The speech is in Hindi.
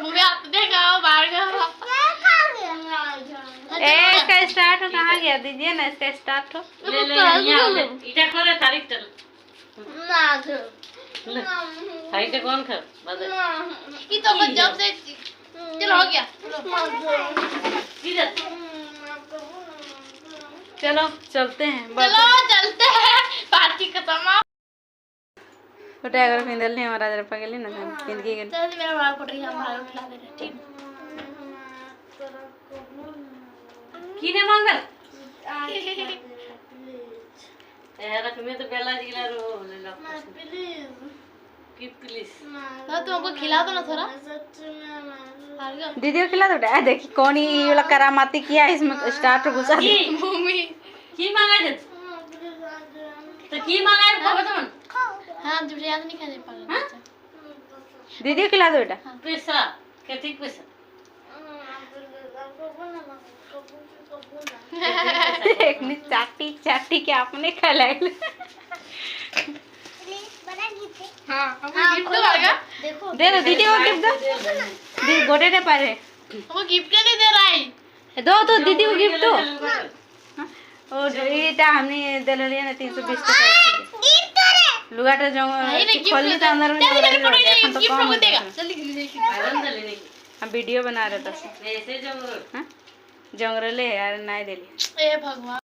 मुझे हाथ दिखाओ बाहर का इसका स्टार्ट हो कहाँ गया? दीजिए ना इसका स्टार्ट हो। ले ले यहाँ ले इटा करे तारीख चल साइड कौन खा बदल ये तो जब से चलो हो गया किधर चलो चलते हैं। चलो चलते हैं पार्टी खत्म छोटे अगर फिंदल नहीं हमारा जरा पगली ना फिंद के गए। चल मेरा बाल पड़ गया हम बाल उठा दे रहे ठीक किने मंगल यार तुम्हें तो बेला जिला रो ले लो की प्लीज तो तुमको खिला दो ना थोड़ा दीदी को खिला दो। देखी कौन ही वाला करामाती किया इसमें स्टार्ट घुसा दी। मम्मी की मांगा दे तो की मांगा है बाबा तुम हाँ तुझे याद नहीं खाने पागल दीदी को खिला दो बेटा। पैसा कितने पैसा एक ने चाटी चाटी के आपने खिलाए। हाँ हमको गिफ्ट दो आएगा देखो दे दो दीदी को गिफ्ट दो। दीदी गोटे ने पारे वो गिफ्ट नहीं दे रहा है दो तो दीदी को गिफ्ट दो। और इटा हमने दे लिया ना 320 टका लुगाटा जो खोली तो अंदर में गिफ्ट हमको देगा जल्दी हम वीडियो बना रहे थे ऐसे जो जंगरले यार नहीं दे ए भगवान